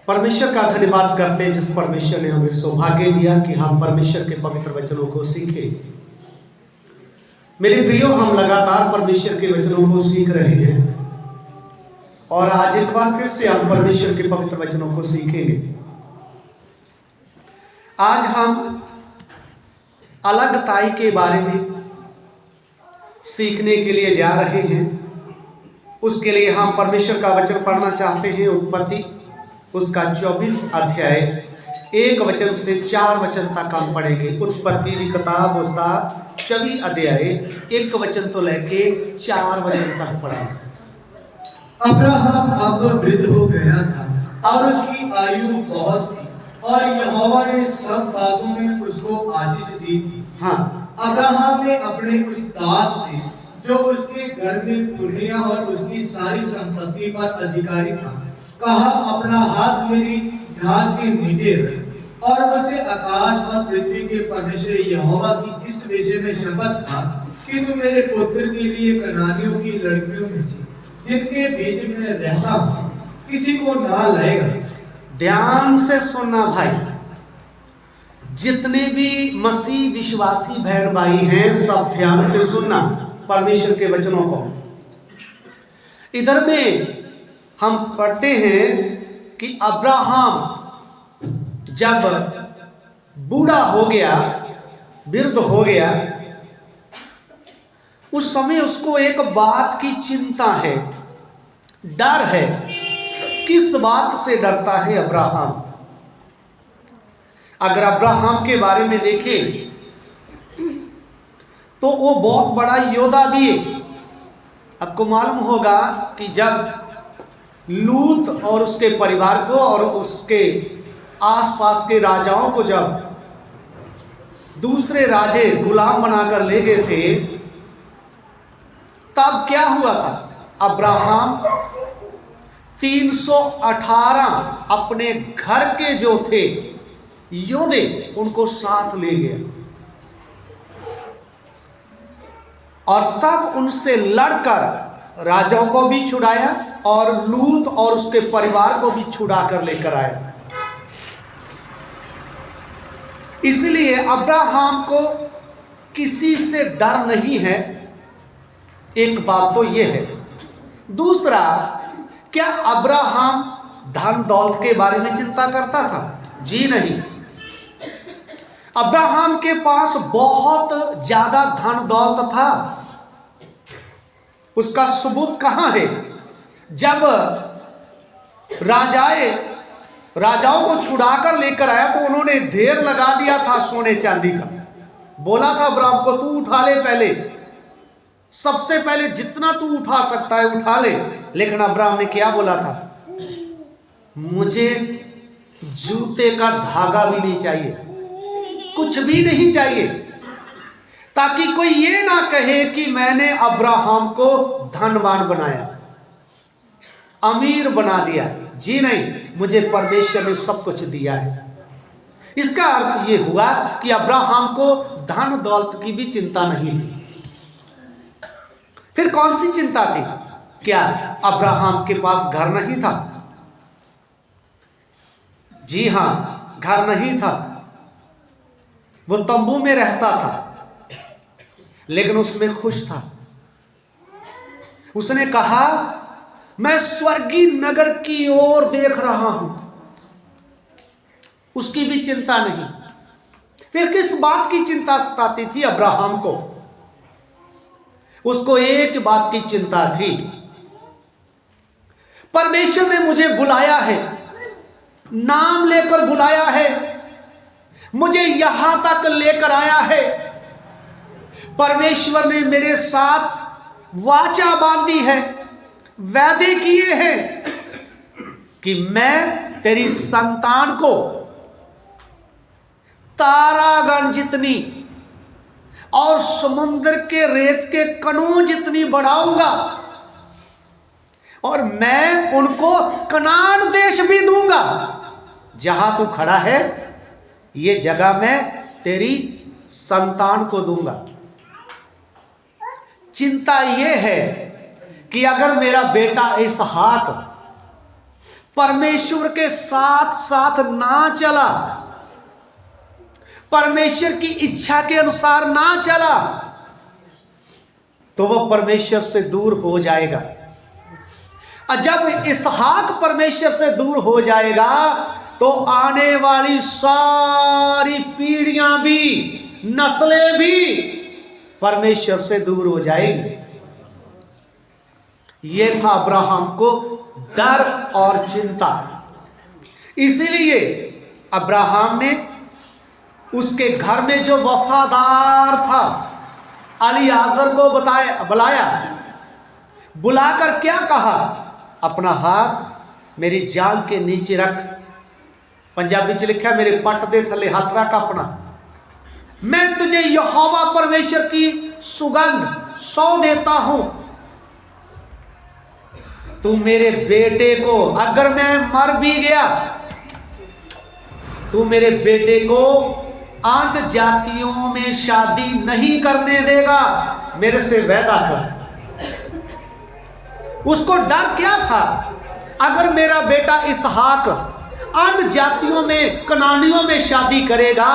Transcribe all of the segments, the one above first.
परमेश्वर का धन्यवाद करते हैं जिस परमेश्वर ने हमें सौभाग्य दिया कि हम परमेश्वर के पवित्र वचनों को सीखें। मेरे प्रियो, हम लगातार परमेश्वर के वचनों को सीख रहे हैं और आज एक बार फिर से हम परमेश्वर के पवित्र वचनों को सीखेंगे। आज हम अलगताई के बारे में सीखने के लिए जा रहे हैं। उसके लिए हम परमेश्वर का वचन पढ़ना चाहते हैं। उत्पत्ति उसका 24 अध्याय 1 वचन से 4 वचन तक हम पढ़ेंगे। उत्पत्ति की किताब उसका 24 अध्याय 1 वचन तो लेके 4 वचन तक पढ़ा। अब्राहम अब वृद्ध हो गया था और उसकी आयु बहुत थी और यहोवा ने सब बातों में उसको आशीष दी थी। हाँ, अब्राहम ने अपने उस दास से जो उसके घर में पुर्निया और उसकी सारी संपत्ति पर अधिकारी था कहा, अपना हाथ मेरी ढाल के नीचे रख। और उसे आकाश और पृथ्वी के परमेश्वर यहोवा की इस विषय में शपथ था कि तू मेरे पुत्र के लिए कनानियों की लड़कियों में से जिनके बीच में रहता हूं किसी को ना लाएगा। ध्यान से सुनना भाई, जितने भी मसीह विश्वासी बहन भाई हैं सब ध्यान से सुनना परमेश्वर के वचनों को। इधर में हम पढ़ते हैं कि अब्राहम जब बूढ़ा हो गया, वृद्ध हो गया, उस समय उसको एक बात की चिंता है, डर है। किस बात से डरता है अब्राहम? अगर अब्राहम के बारे में देखें तो वो बहुत बड़ा योद्धा भी है। आपको मालूम होगा कि जब लूत और उसके परिवार को और उसके आसपास के राजाओं को जब दूसरे राजे गुलाम बनाकर ले गए थे, तब क्या हुआ था? अब्राहम 318 अपने घर के जो थे योद्धे उनको साथ ले गया और तब उनसे लड़कर राजाओं को भी छुड़ाया और लूत और उसके परिवार को भी छुड़ा कर लेकर आया। इसलिए अब्राहम को किसी से डर नहीं है। एक बात तो यह है। दूसरा, क्या अब्राहम धन दौलत के बारे में चिंता करता था? जी नहीं। अब्राहम के पास बहुत ज्यादा धन दौलत था। उसका सबूत कहां है? जब राजाओं को छुड़ाकर लेकर आया तो उन्होंने ढेर लगा दिया था सोने चांदी का। बोला था अब्राहम को, तू उठा ले, पहले सबसे पहले जितना तू उठा सकता है उठा ले। लेकिन अब्राहम ने क्या बोला था? मुझे जूते का धागा भी नहीं चाहिए, कुछ भी नहीं चाहिए, ताकि कोई ये ना कहे कि मैंने अब्राहम को धनवान बनाया, अमीर बना दिया। जी नहीं, मुझे परमेश्वर ने सब कुछ दिया है। इसका अर्थ ये हुआ कि अब्राहम को धन दौलत की भी चिंता नहीं थी। फिर कौन सी चिंता थी? क्या अब्राहम के पास घर नहीं था? जी हां, घर नहीं था। वो तंबू में रहता था, लेकिन उसमें खुश था। उसने कहा, मैं स्वर्गीय नगर की ओर देख रहा हूं। उसकी भी चिंता नहीं। फिर किस बात की चिंता सताती थी अब्राहम को? उसको एक बात की चिंता थी, परमेश्वर ने मुझे बुलाया है, नाम लेकर बुलाया है, मुझे यहां तक लेकर आया है। परमेश्वर ने मेरे साथ वाचा बांधी है, वादे किए हैं कि मैं तेरी संतान को तारागण जितनी और समुद्र के रेत के कणों जितनी बढ़ाऊंगा और मैं उनको कनान देश भी दूंगा। जहां तू खड़ा है ये जगह मैं तेरी संतान को दूंगा। चिंता ये है कि अगर मेरा बेटा इसहाक परमेश्वर के साथ साथ ना चला, परमेश्वर की इच्छा के अनुसार ना चला, तो वह परमेश्वर से दूर हो जाएगा। और जब इसहाक परमेश्वर से दूर हो जाएगा तो आने वाली सारी पीढ़ियां भी, नस्लें भी परमेश्वर से दूर हो जाएंगी। यह था अब्राहम को डर और चिंता। इसीलिए अब्राहम ने उसके घर में जो वफादार था अलीआजर को बुलाया, बुलाकर क्या कहा, अपना हाथ मेरी जांघ के नीचे रख। पंजाबी च लिखा, मेरे पट दे थले हाथ रख अपना, मैं तुझे यहोवा परमेश्वर की सुगंध सौ देता हूं, तू मेरे बेटे को, अगर मैं मर भी गया, तू मेरे बेटे को अन्य जातियों में शादी नहीं करने देगा, मेरे से वादा कर। उसको डर क्या था, अगर मेरा बेटा इसहाक अन्य जातियों में, कनानियों में शादी करेगा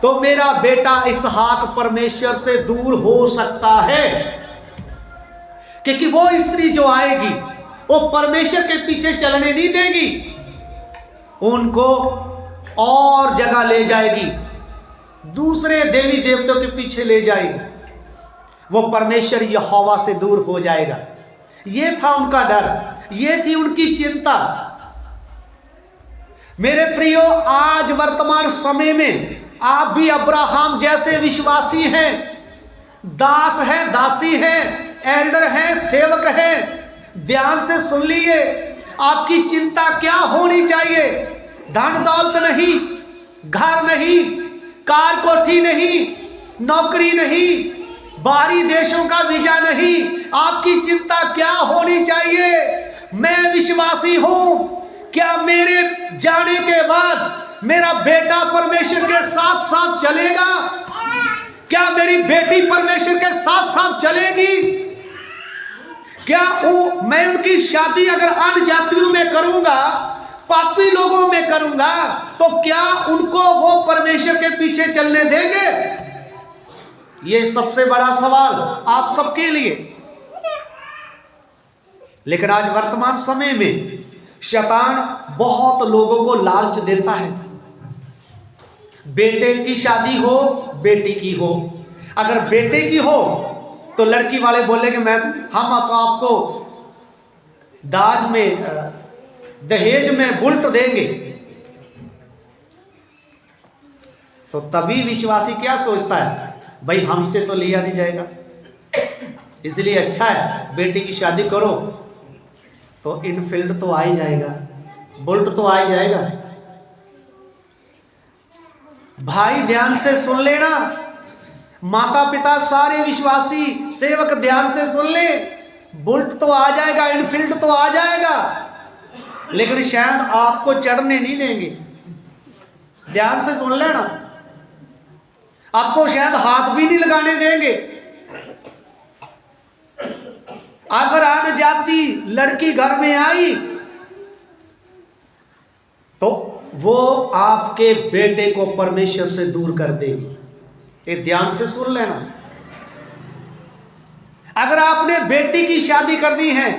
तो मेरा बेटा इसहाक परमेश्वर से दूर हो सकता है, क्योंकि वो स्त्री जो आएगी वो परमेश्वर के पीछे चलने नहीं देगी, उनको और जगह ले जाएगी, दूसरे देवी देवताओं के पीछे ले जाएगी, वो परमेश्वर यहोवा से दूर हो जाएगा। ये था उनका डर, ये थी उनकी चिंता। मेरे प्रियो, आज वर्तमान समय में आप भी अब्राहम जैसे विश्वासी हैं, दास हैं, दासी हैं, एल्डर हैं, सेवक हैं। ध्यान से सुन लीजिए, आपकी चिंता क्या होनी चाहिए? धन दौलत नहीं, घर नहीं, कार कोठी नहीं, नौकरी नहीं, बाहरी देशों का वीजा नहीं। आपकी चिंता क्या होनी चाहिए? मैं विश्वासी हूं, क्या मेरे जाने के बाद मेरा बेटा परमेश्वर के साथ साथ चलेगा? क्या मेरी बेटी परमेश्वर के साथ साथ चलेगी? क्या मैं उनकी शादी अगर अन्य जातियों में करूंगा, पापी लोगों में करूंगा, तो क्या उनको वो परमेश्वर के पीछे चलने देंगे? ये सबसे बड़ा सवाल आप सबके लिए। लेकिन आज वर्तमान समय में शैतान बहुत लोगों को लालच देता है, बेटे की शादी हो, बेटी की हो। अगर बेटे की हो तो लड़की वाले बोलेंगे हम तो आपको दाज में, दहेज में बुलेट देंगे। तो तभी विश्वासी क्या सोचता है, भाई हमसे तो लिया नहीं जाएगा, इसलिए अच्छा है बेटी की शादी करो, तो इनफील्ड तो आ ही जाएगा, बुलेट तो आ ही जाएगा। भाई ध्यान से सुन लेना, माता पिता सारे विश्वासी सेवक ध्यान से सुन ले, बुलेट तो आ जाएगा, इनफील्ड तो आ जाएगा, लेकिन शायद आपको चढ़ने नहीं देंगे। ध्यान से सुन लेना, आपको शायद हाथ भी नहीं लगाने देंगे। अगर अन्य जाति लड़की घर में आई तो वो आपके बेटे को परमेश्वर से दूर कर देगी। ये ध्यान से सुन लेना। अगर आपने बेटी की शादी करनी है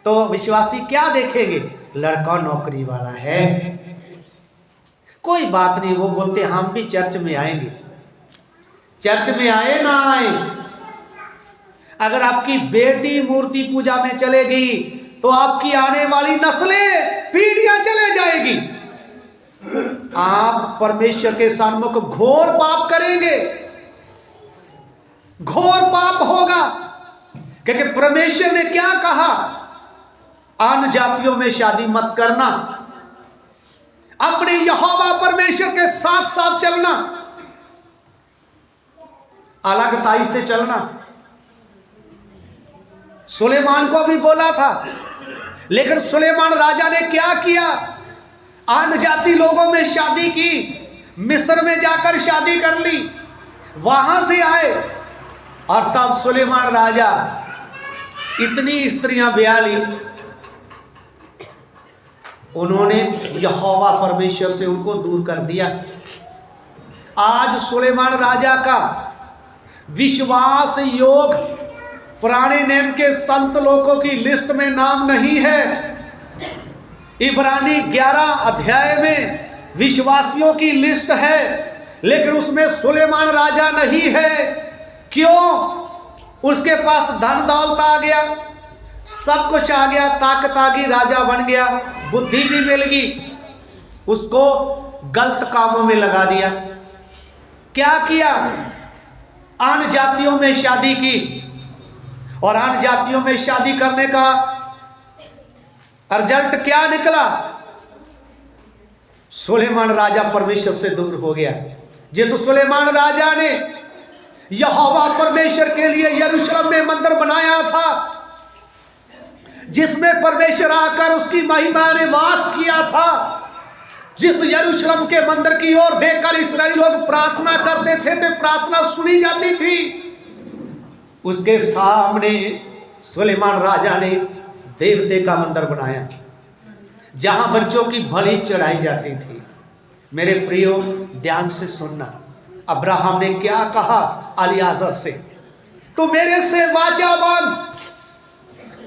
तो विश्वासी क्या देखेंगे? लड़का नौकरी वाला है, कोई बात नहीं, वो बोलते हम भी चर्च में आएंगे। चर्च में आए ना आए, अगर आपकी बेटी मूर्ति पूजा में चलेगी तो आपकी आने वाली नस्लें, पीढ़ियां चले जाएगी। आप परमेश्वर के सन्मुख घोर पाप करेंगे, घोर पाप होगा, क्योंकि परमेश्वर ने क्या कहा? अन्य जातियों में शादी मत करना, अपने यहोवा परमेश्वर के साथ साथ चलना, अलगताई से चलना। सुलेमान को भी बोला था, लेकिन सुलेमान राजा ने क्या किया? अन्य जाति लोगों में शादी की, मिस्र में जाकर शादी कर ली, वहां से आए, और तब सुलेमान राजा इतनी स्त्रियां ब्याह ली, उन्होंने यहोवा परमेश्वर से उनको दूर कर दिया। आज सुलेमान राजा का विश्वास योग पुराने नेम के संत लोगों की लिस्ट में नाम नहीं है। इब्रानी 11 अध्याय में विश्वासियों की लिस्ट है, लेकिन उसमें सुलेमान राजा नहीं है। क्यों? उसके पास धन दौलत आ गया, सब कुछ आ गया, ताकत आ गई, राजा बन गया, बुद्धि भी मिल गई, उसको गलत कामों में लगा दिया। क्या किया? अन्य जातियों में शादी की, और अन्य जातियों में शादी करने का रिजल्ट क्या निकला? सुलेमान राजा परमेश्वर से दूर हो गया। जिस सुलेमान राजा ने यहोवा परमेश्वर के लिए यरूशलेम में मंदिर बनाया था, जिसमें परमेश्वर आकर उसकी महिमा ने वास किया था, जिस यरूशलेम के मंदिर की ओर देखकर इस्राएली लोग प्रार्थना करते थे तो प्रार्थना सुनी जाती थी, उसके सामने सुलेमान राजा ने देवते का मंदिर बनाया, जहां बच्चों की बलि चढ़ाई जाती थी। मेरे प्रियो, ध्यान से सुनना। अब्राहम ने क्या कहा अलियाजर से? तू मेरे से वाचा बांध,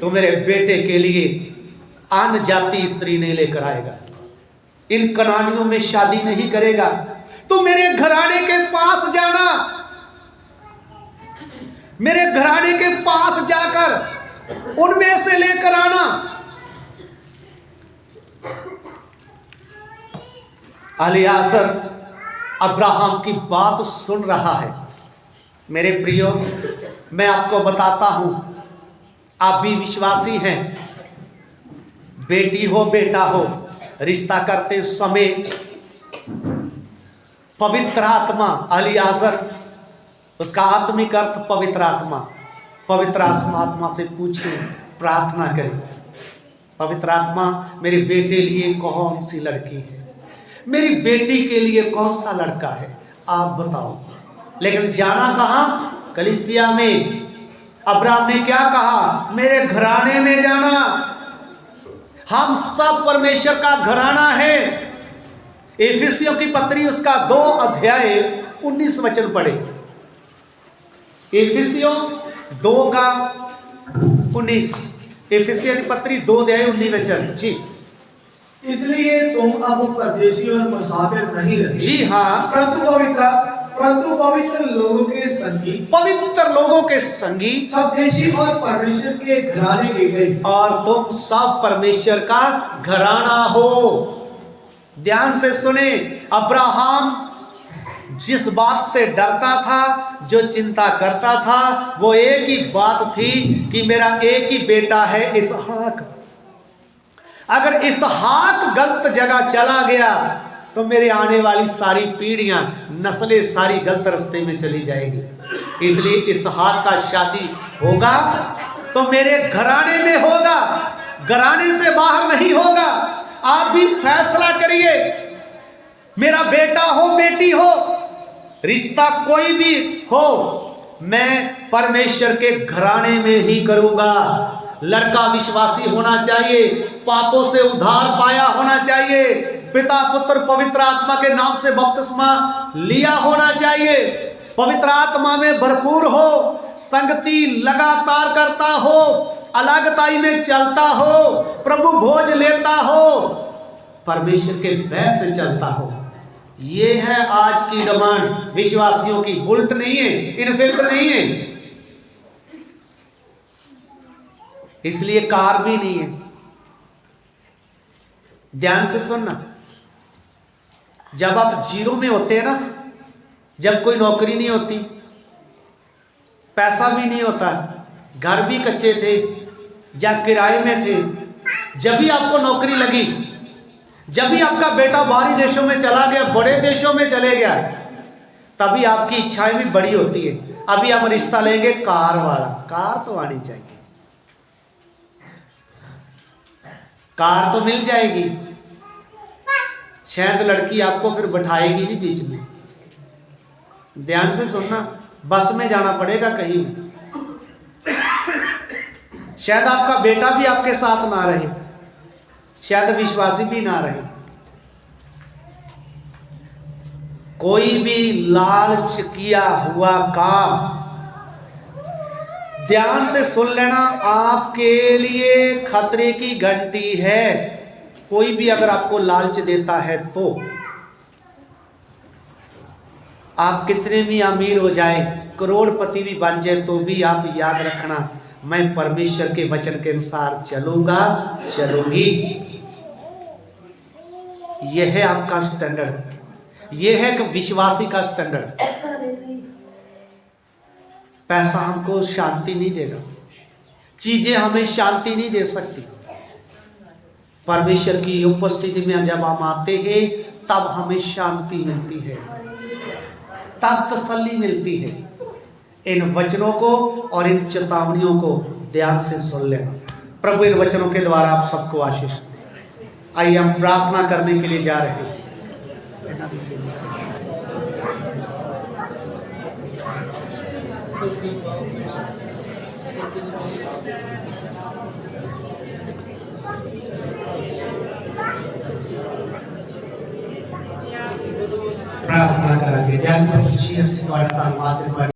तू मेरे बेटे के लिए अन्य जाति स्त्री नहीं लेकर आएगा, इन कनानियों में शादी नहीं करेगा, तू मेरे घराने के पास जाना, मेरे घराने के पास जाकर उनमें से लेकर आना। अलियाजर अब्राहम की बात सुन रहा है। मेरे प्रियो, मैं आपको बताता हूं, आप भी विश्वासी हैं, बेटी हो बेटा हो, रिश्ता करते समय पवित्र आत्मा, अलियाजर उसका आत्मिक अर्थ पवित्र आत्मा, पवित्र आत्मा से पूछे, प्रार्थना करें, पवित्र आत्मा मेरे बेटे लिए कौन सी लड़की है, मेरी बेटी के लिए कौन सा लड़का है, आप बताओ। लेकिन जाना कहाँ? कलीसिया में। अब्राहम ने क्या कहा? मेरे घराने में जाना। हम सब परमेश्वर का घराना है। एफिसियों की पत्री उसका 2 अध्याय 19 वचन पढ़े। एफिसियों 2 का 19, एफिसियों की पत्री 2 अध्याय 19 वचन। जी, इसलिए तुम अब परदेशी और मुसाफिर नहीं रहे। जी हाँ, परंतु पवित्र लोगों के संगी, पवित्र लोगों के संगी, स्वदेशी और परमेश्वर के घराने के गए। और तुम सब परमेश्वर का घराना हो। ध्यान से सुने, अब्राहम जिस बात से डरता था, जो चिंता करता था, वो एक ही बात थी कि मेरा एक ही बेटा है इसहाक। अगर इसहाक गलत जगह चला गया तो मेरे आने वाली सारी पीढ़ियां, नस्लें सारी गलत रास्ते में चली जाएगी। इसलिए इसहाक का शादी होगा तो मेरे घराने में होगा, घराने से बाहर नहीं होगा। आप भी फैसला करिए, मेरा बेटा हो बेटी हो, रिश्ता कोई भी हो, मैं परमेश्वर के घराने में ही करूंगा। लड़का विश्वासी होना चाहिए, पापों से उद्धार पाया होना चाहिए, पिता पुत्र पवित्र आत्मा के नाम से बपतिस्मा लिया होना चाहिए, पवित्र आत्मा में भरपूर हो, संगति लगातार करता हो, अलगताई में चलता हो, प्रभु भोज लेता हो, परमेश्वर के भय से चलता हो। ये है आज की डिमांड विश्वासियों की, उल्ट नहीं है, इनफेक्ट नहीं है। इसलिए कार भी नहीं है। ध्यान से सुनना, जब आप जीरो में होते हैं ना, जब कोई नौकरी नहीं होती, पैसा भी नहीं होता, घर भी कच्चे थे, जब किराए में थे, जब भी आपको नौकरी लगी, जब भी आपका बेटा बाहरी देशों में चला गया, बड़े देशों में चले गया, तभी आपकी इच्छाएं भी बड़ी होती है। अभी हम रिश्ता लेंगे कार वाला, कार तो आनी चाहिए, कार तो मिल जाएगी, शायद लड़की आपको फिर बैठाएगी नहीं बीच में। ध्यान से सुनना, बस में जाना पड़ेगा कहीं भी, शायद आपका बेटा भी आपके साथ ना रहे, शायद विश्वासी भी ना रहे। कोई भी लालच किया हुआ काम ध्यान से सुन लेना, आपके लिए खतरे की घंटी है। कोई भी अगर आपको लालच देता है तो आप कितने भी अमीर हो जाए, करोड़पति भी बन जाए, तो भी आप याद रखना, मैं परमेश्वर के वचन के अनुसार चलूंगा, चलूंगी। यह है आपका स्टैंडर्ड, यह है कि विश्वासी का स्टैंडर्ड। पैसा हमको शांति नहीं देगा, चीजें हमें शांति नहीं दे सकती। परमेश्वर की उपस्थिति में जब हम आते हैं तब हमें शांति मिलती है, तब तसल्ली मिलती है। इन वचनों को और इन चेतावनियों को ध्यान से सुन लेना। प्रभु इन वचनों के द्वारा आप सबको आशीष दे। आइए हम प्रार्थना करने के लिए जा रहे हैं। प्रार्थना करेंगे। ध्यान पर धन्यवाद।